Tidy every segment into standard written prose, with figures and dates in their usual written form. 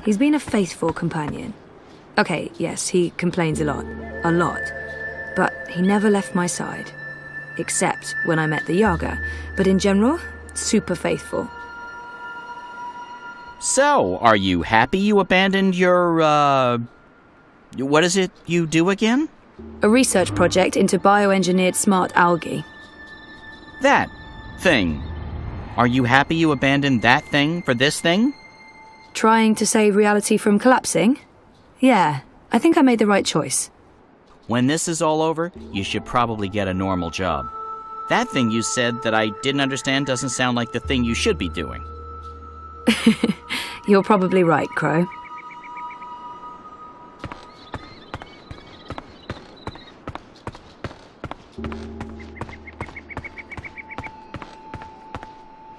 He's been a faithful companion. Okay, yes, he complains a lot. A lot. But he never left my side. Except when I met the Yaga. But in general, super faithful. So, are you happy you abandoned your, what is it you do again? A research project into bioengineered smart algae. That thing. Are you happy you abandoned that thing for this thing? Trying to save reality from collapsing? Yeah, I think I made the right choice. When this is all over, you should probably get a normal job. That thing you said that I didn't understand doesn't sound like the thing you should be doing. You're probably right, Crow.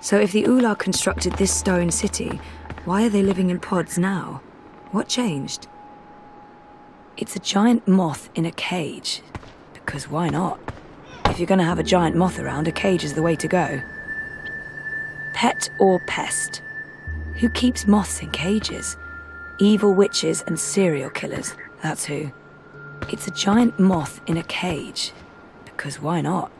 So if the Ula constructed this stone city, why are they living in pods now? What changed? It's a giant moth in a cage. Because why not? If you're going to have a giant moth around, a cage is the way to go. Pet or pest? Who keeps moths in cages? Evil witches and serial killers, that's who. It's a giant moth in a cage. Because why not?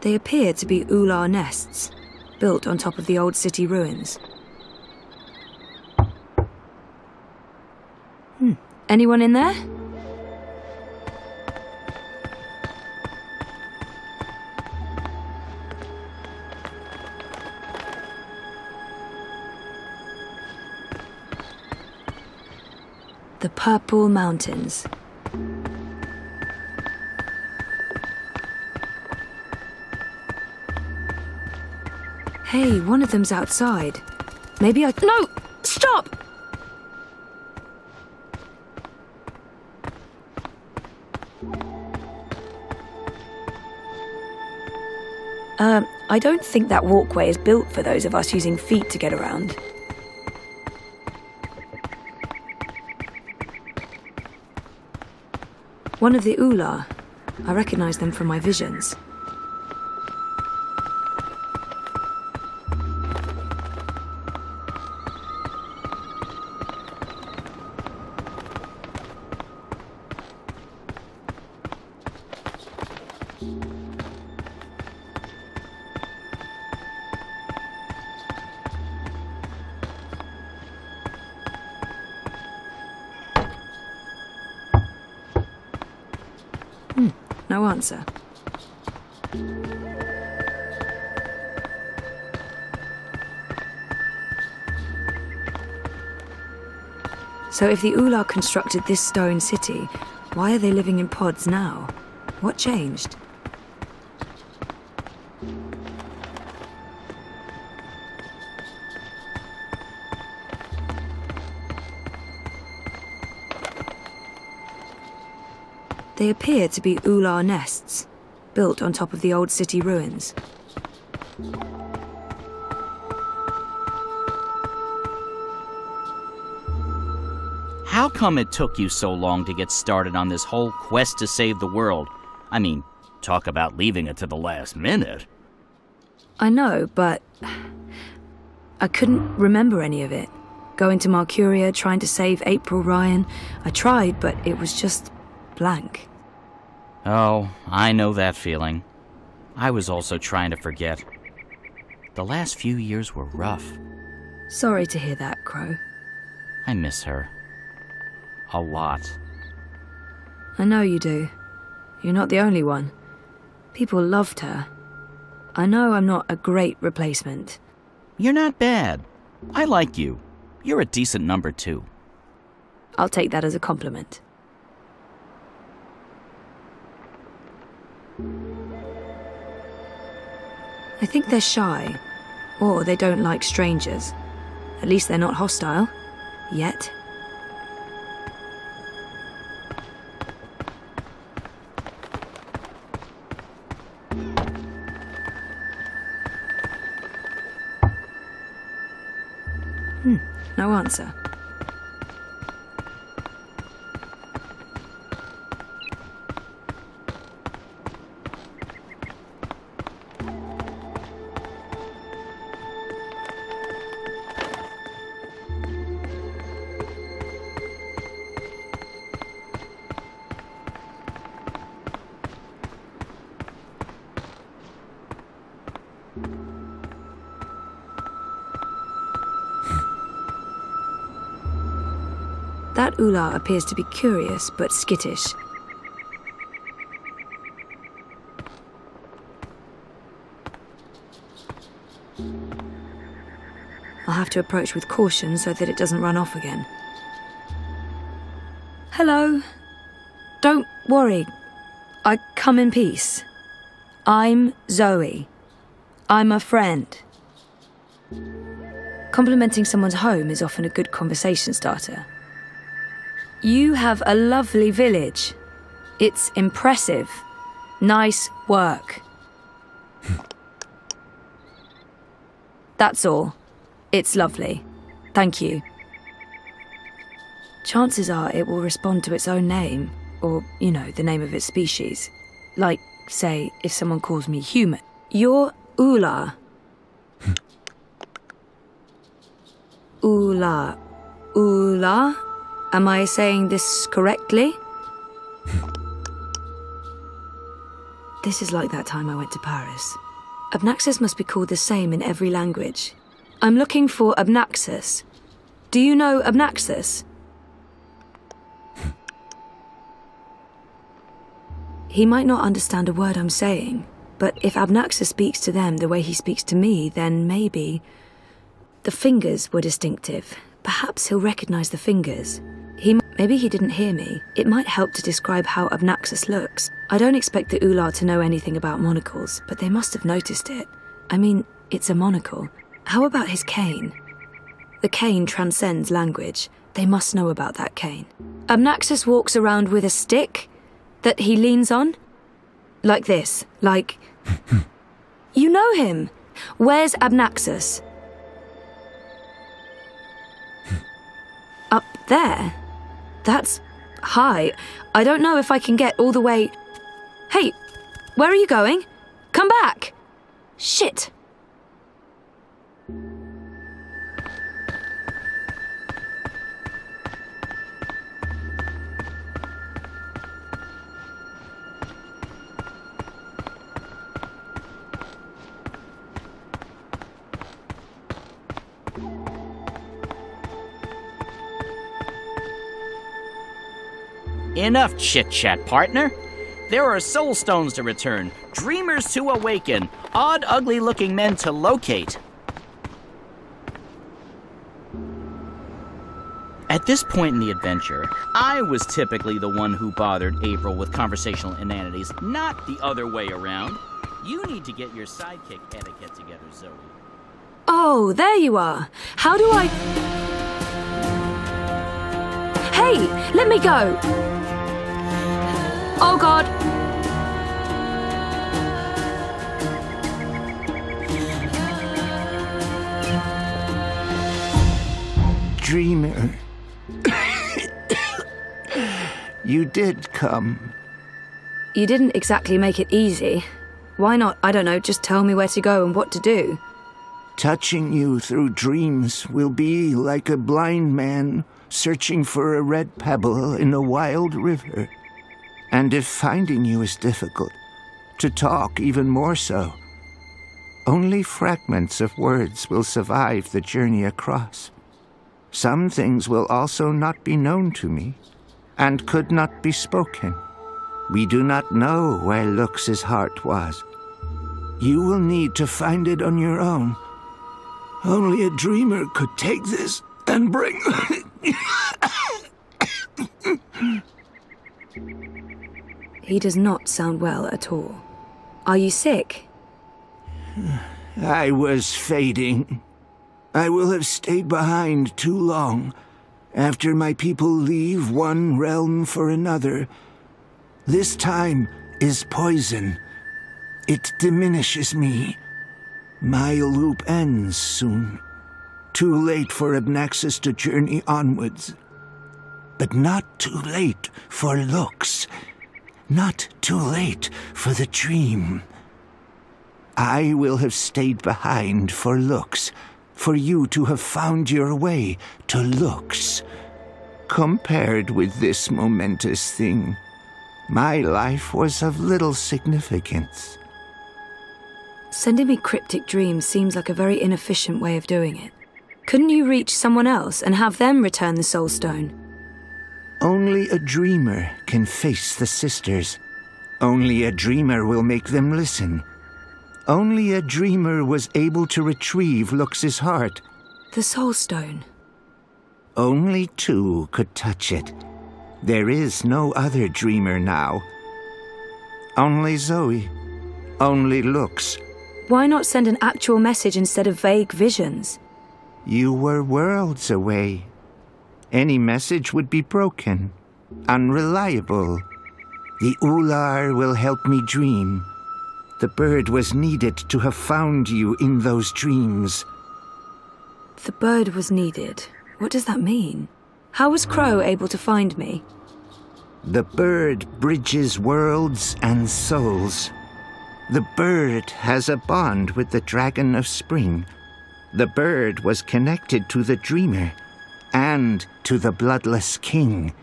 They appear to be Ular nests, built on top of the old city ruins. Anyone in there? The Purple Mountains. Hey, one of them's outside. Maybe I... No! Stop! I don't think that walkway is built for those of us using feet to get around. One of the Ular. I recognize them from my visions. No answer. So if the Ular constructed this stone city, why are they living in pods now? What changed? They appear to be Ular nests, built on top of the old city ruins. How come it took you so long to get started on this whole quest to save the world? I mean, talk about leaving it to the last minute. I know, but I couldn't remember any of it. Going to Marcuria, trying to save April Ryan. I tried, but it was just blank. Oh, I know that feeling. I was also trying to forget. The last few years were rough. Sorry to hear that, Crow. I miss her. A lot. I know you do. You're not the only one. People loved her. I know I'm not a great replacement. You're not bad. I like you. You're a decent number 2. I'll take that as a compliment. I think they're shy, or they don't like strangers. At least they're not hostile. Yet. No answer. That Ula appears to be curious but skittish. I'll have to approach with caution so that it doesn't run off again. Hello. Don't worry. I come in peace. I'm Zoe. I'm a friend. Complimenting someone's home is often a good conversation starter. You have a lovely village. It's impressive. Nice work. That's all. It's lovely. Thank you. Chances are it will respond to its own name, or, you know, the name of its species. Like, say, if someone calls me human. You're Ula. Ula. Ula? Am I saying this correctly? This is like that time I went to Paris. Abnaxus must be called the same in every language. I'm looking for Abnaxus. Do you know Abnaxus? He might not understand a word I'm saying, but if Abnaxus speaks to them the way he speaks to me, then maybe... The fingers were distinctive. Perhaps he'll recognize the fingers. Maybe he didn't hear me. It might help to describe how Abnaxus looks. I don't expect the Ula to know anything about monocles, but they must have noticed it. I mean, it's a monocle. How about his cane? The cane transcends language. They must know about that cane. Abnaxus walks around with a stick that he leans on? Like this, like... You know him! Where's Abnaxus? Up there? That's high. I don't know if I can get all the way... Hey, where are you going? Come back! Shit! Enough chit-chat, partner. There are soul stones to return, dreamers to awaken, odd, ugly-looking men to locate. At this point in the adventure, I was typically the one who bothered April with conversational inanities, not the other way around. You need to get your sidekick etiquette together, Zoe. Oh, there you are. How do I... Hey, let me go! Oh, God! Dreamer. You did come. You didn't exactly make it easy. Why not, I don't know, just tell me where to go and what to do? Touching you through dreams will be like a blind man searching for a red pebble in a wild river. And if finding you is difficult, to talk even more so. Only fragments of words will survive the journey across. Some things will also not be known to me, and could not be spoken. We do not know where Lux's heart was. You will need to find it on your own. Only a dreamer could take this and bring... He does not sound well at all. Are you sick? I was fading. I will have stayed behind too long. After my people leave one realm for another, this time is poison. It diminishes me. My loop ends soon. Too late for Abnaxus to journey onwards. But not too late for Lux. Not too late for the dream. I will have stayed behind for Lux, for you to have found your way to Lux. Compared with this momentous thing, my life was of little significance. Sending me cryptic dreams seems like a very inefficient way of doing it. Couldn't you reach someone else and have them return the Soul Stone? Only a dreamer can face the sisters. Only a dreamer will make them listen. Only a dreamer was able to retrieve Lux's heart. The Soul Stone. Only two could touch it. There is no other dreamer now. Only Zoe. Only Lux. Why not send an actual message instead of vague visions? You were worlds away. Any message would be broken, unreliable. The Ular will help me dream. The bird was needed to have found you in those dreams. The bird was needed. What does that mean? How was Crow able to find me? The bird bridges worlds and souls. The bird has a bond with the Dragon of Spring. The bird was connected to the dreamer and to the Bloodless King.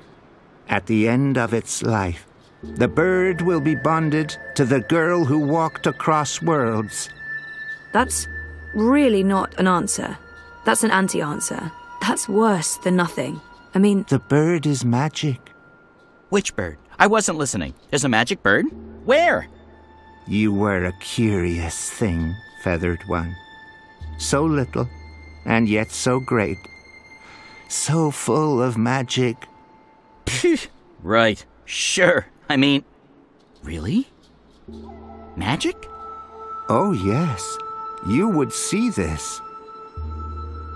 At the end of its life, the bird will be bonded to the girl who walked across worlds. That's really not an answer. That's an anti-answer. That's worse than nothing. I mean... The bird is magic. Which bird? I wasn't listening. There's a magic bird? Where? You were a curious thing, Feathered One. So little, and yet so great. So full of magic. Right. Sure. I mean... Really? Magic? Oh, yes. You would see this.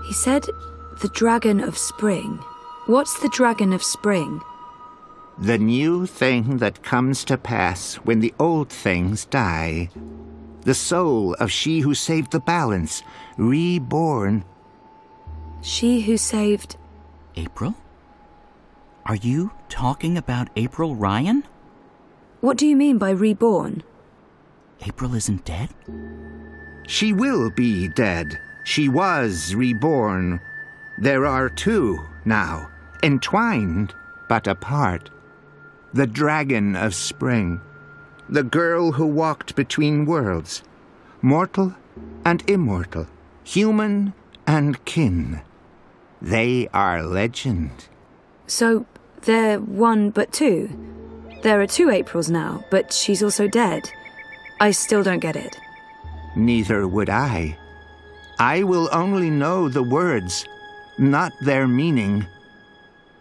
He said the Dragon of Spring. What's the Dragon of Spring? The new thing that comes to pass when the old things die. The soul of she who saved the balance, reborn. She who saved... April? Are you talking about April Ryan? What do you mean by reborn? April isn't dead? She will be dead. She was reborn. There are two now, entwined but apart. The Dragon of Spring. The girl who walked between worlds. Mortal and immortal. Human and kin. They are legend. So, they're one but two? There are two Aprils now, but she's also dead. I still don't get it. Neither would I. I will only know the words, not their meaning.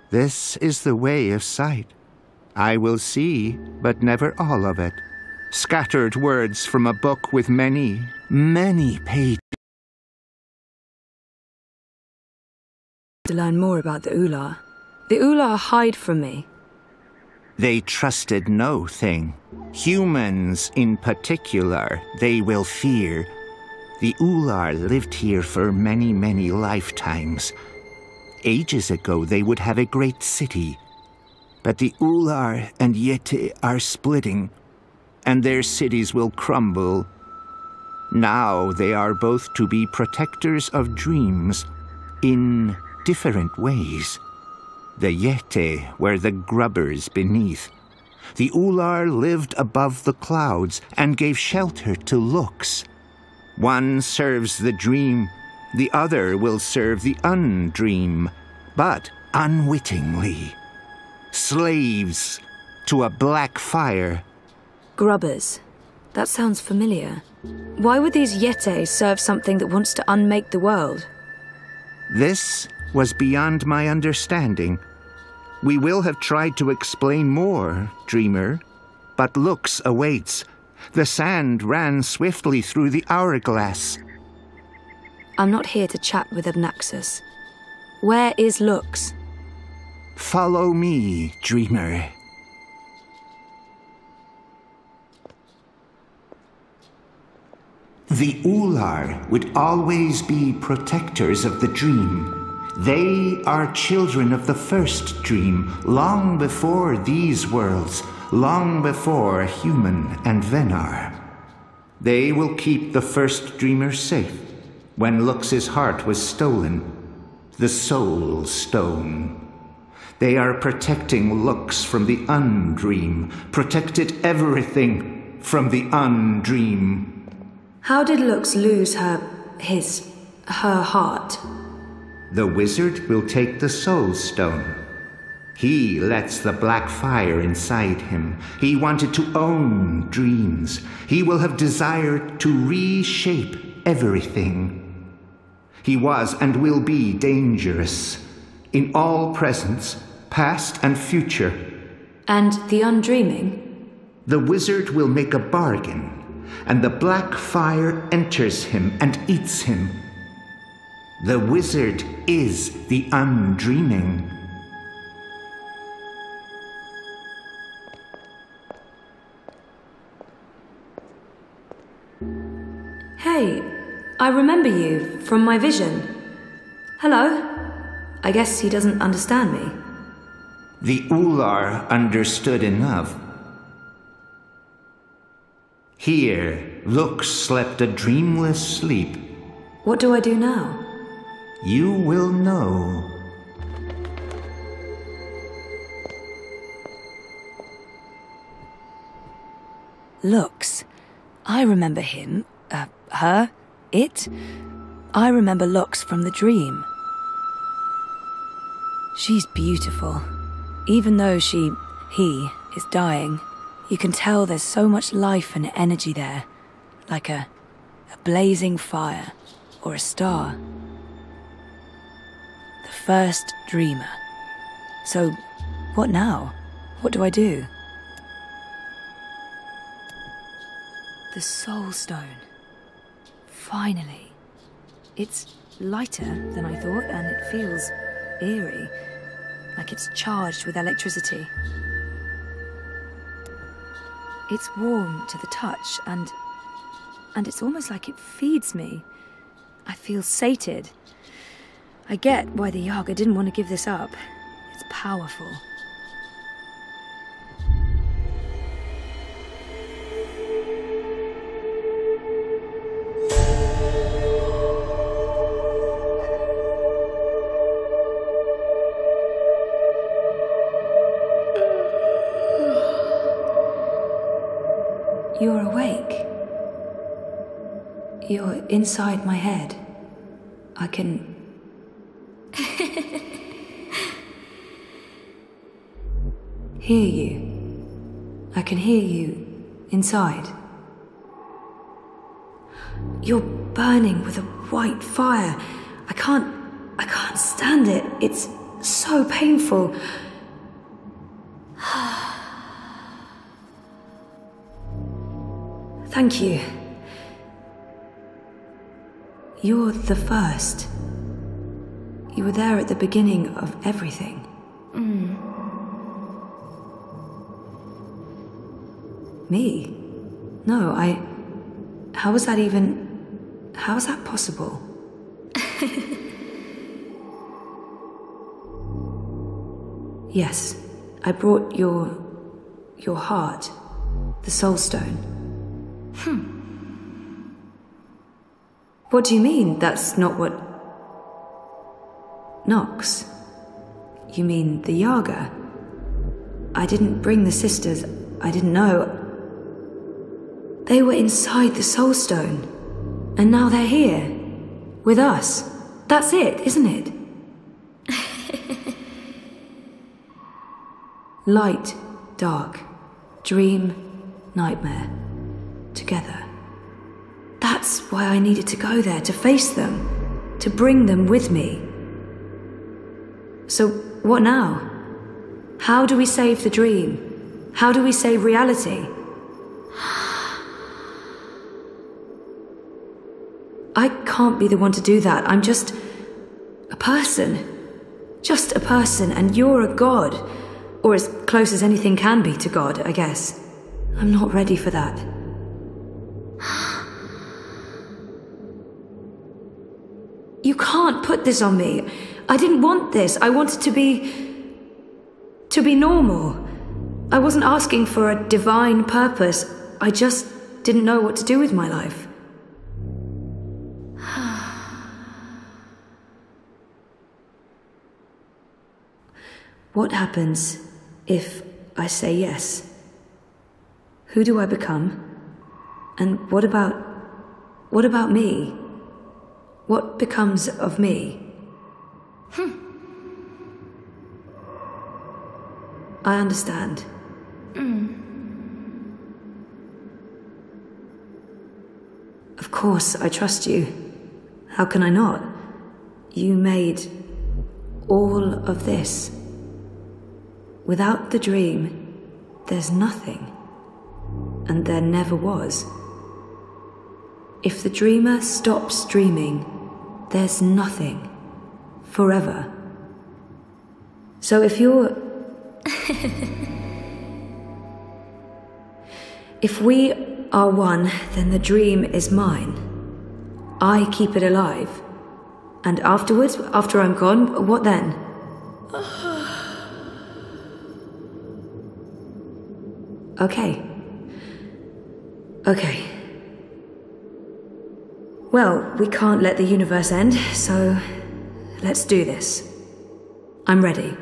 This is the way of sight. I will see, but never all of it. Scattered words from a book with many, many pages. To learn more about the Ular. The Ular hide from me. They trusted no thing. Humans in particular, they will fear. The Ular lived here for many, many lifetimes. Ages ago, they would have a great city. But the Ular and Yeti are splitting, and their cities will crumble. Now they are both to be protectors of dreams, in different ways. The Yeti were the grubbers beneath. The Ular lived above the clouds and gave shelter to Lux. One serves the dream, the other will serve the undream, but unwittingly. Slaves to a black fire. Grubbers. That sounds familiar. Why would these Yeti serve something that wants to unmake the world? This was beyond my understanding. We will have tried to explain more, Dreamer, but Lux awaits. The sand ran swiftly through the hourglass. I'm not here to chat with Abnaxus. Where is Lux? Follow me, Dreamer. The Ular would always be protectors of the dream. They are children of the first dream, long before these worlds, long before Human and Venar. They will keep the first dreamer safe when Lux's heart was stolen, the Soul Stone. They are protecting Lux from the undream, protected everything from the undream. How did Lux lose her heart? The wizard will take the Soul Stone. He lets the black fire inside him. He wanted to own dreams. He will have desired to reshape everything. He was and will be dangerous in all presence, past and future. And the undreaming? The wizard will make a bargain, and the black fire enters him and eats him. The wizard is the undreaming. Hey, I remember you from my vision. Hello? I guess he doesn't understand me. The Ular understood enough. Here, Lux slept a dreamless sleep. What do I do now? You will know. Lux. I remember him. Her. It. I remember Lux from the dream. She's beautiful. Even though he is dying, you can tell there's so much life and energy there. Like a blazing fire. Or a star. The first dreamer. So, what now? What do I do? The Soul Stone. Finally. It's lighter than I thought, and it feels eerie. Like it's charged with electricity. It's warm to the touch, and it's almost like it feeds me. I feel sated. I get why the Yaga didn't want to give this up. It's powerful. You're awake. You're inside my head. I can... hear you. I can hear you inside. You're burning with a white fire. I can't stand it. It's so painful. Thank you. You're the first. You were there at the beginning of everything. Me? No, how was that even... How is that possible? Yes, I brought your heart, the Soul Stone. What do you mean, that's not what... Nox? You mean the Yaga? I didn't bring the sisters. I didn't know. They were inside the Soul Stone. And now they're here. With us. That's it, isn't it? Light, dark. Dream, nightmare. Together. That's why I needed to go there, to face them. To bring them with me. So, what now? How do we save the dream? How do we save reality? I can't be the one to do that. I'm just a person. Just a person, and you're a god. Or as close as anything can be to God, I guess. I'm not ready for that. You can't put this on me. I didn't want this. I wanted to be normal. I wasn't asking for a divine purpose. I just didn't know what to do with my life. What happens if I say yes? Who do I become? And what about me? What becomes of me? I understand. Of course, I trust you. How can I not? You made all of this. Without the dream, there's nothing. And there never was. If the dreamer stops dreaming, there's nothing. Forever. So if you're... If we are one, then the dream is mine. I keep it alive. And afterwards, after I'm gone, what then? Okay. Okay. Well, we can't let the universe end, so let's do this. I'm ready.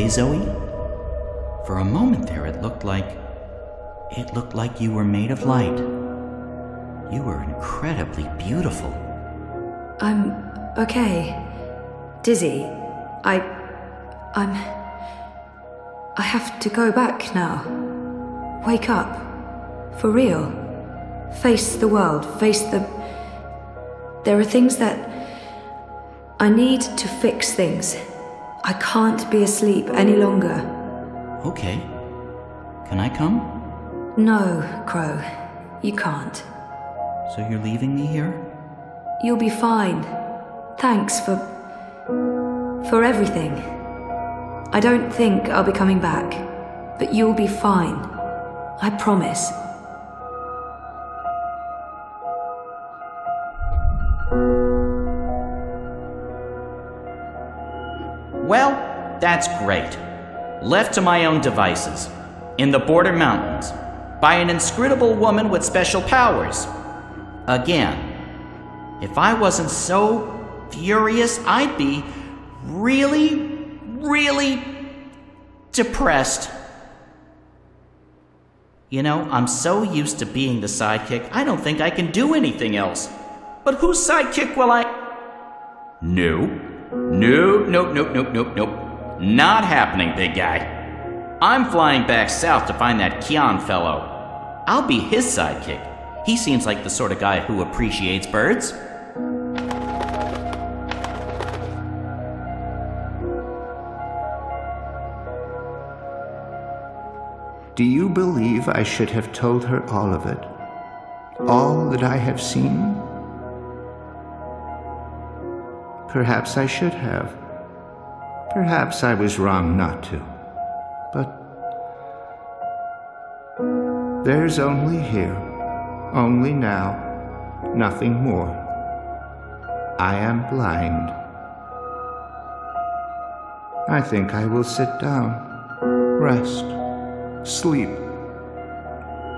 Zoe? For a moment there, it looked like you were made of light. You were incredibly beautiful. I'm okay. Dizzy. I have to go back now. Wake up. For real. Face the world. Face the... There are things that... I need to fix things. I can't be asleep any longer. Okay. Can I come? No, Crow. You can't. So you're leaving me here? You'll be fine. Thanks for everything. I don't think I'll be coming back, but you'll be fine. I promise. Well, that's great. Left to my own devices, in the Border Mountains, by an inscrutable woman with special powers. Again, if I wasn't so furious, I'd be really, really depressed. You know, I'm so used to being the sidekick, I don't think I can do anything else. But whose sidekick will I... No. Nope. Not happening, big guy. I'm flying back south to find that Kian fellow. I'll be his sidekick. He seems like the sort of guy who appreciates birds. Do you believe I should have told her all of it? All that I have seen? Perhaps I should have. Perhaps I was wrong not to. But there's only here, only now, nothing more. I am blind. I think I will sit down, rest, sleep,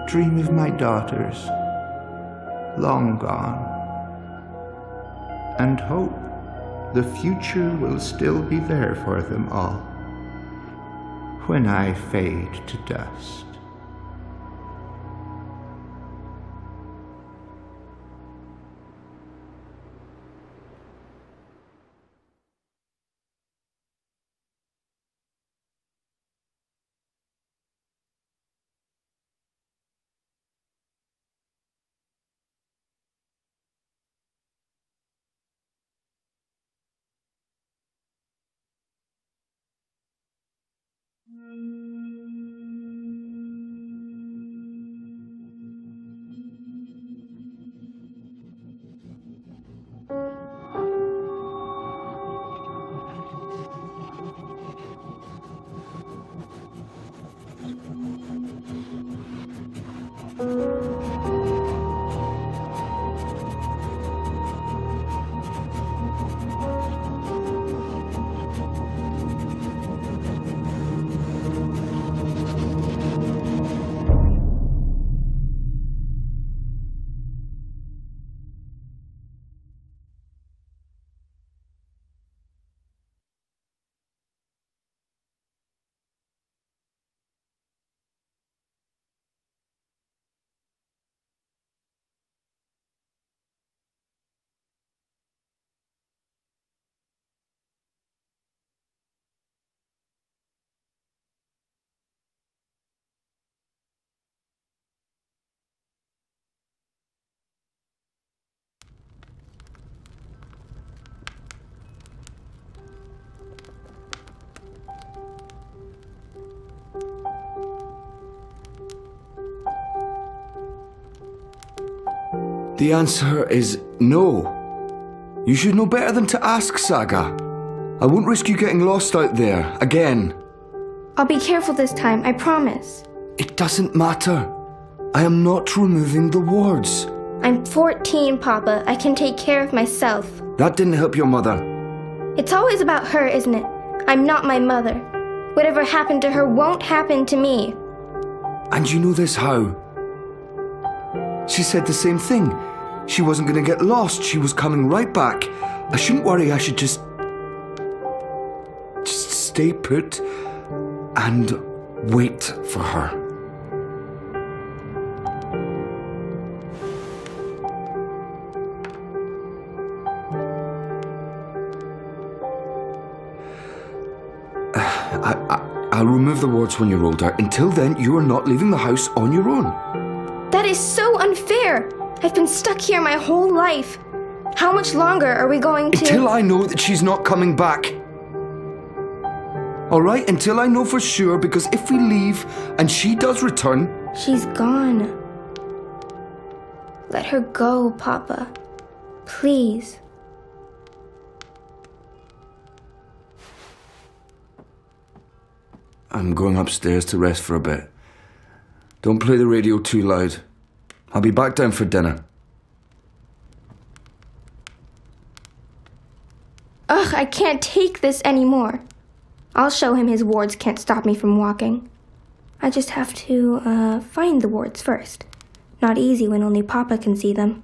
dream of my daughters, long gone, and hope the future will still be there for them all when I fade to dust. The answer is no. You should know better than to ask, Saga. I won't risk you getting lost out there, again. I'll be careful this time, I promise. It doesn't matter. I am not removing the wards. I'm 14, Papa. I can take care of myself. That didn't help your mother. It's always about her, isn't it? I'm not my mother. Whatever happened to her won't happen to me. And you know this how? She said the same thing. She wasn't going to get lost. She was coming right back. I shouldn't worry. I should just stay put and wait for her. I'll remove the wards when you're older. Until then, you are not leaving the house on your own. That is so unfair. I've been stuck here my whole life. How much longer are we going to... Until I know that she's not coming back. All right, until I know for sure, because if we leave and she does return... She's gone. Let her go, Papa. Please. I'm going upstairs to rest for a bit. Don't play the radio too loud. I'll be back down for dinner. Ugh, I can't take this anymore. I'll show him his wards can't stop me from walking. I just have to, find the wards first. Not easy when only Papa can see them.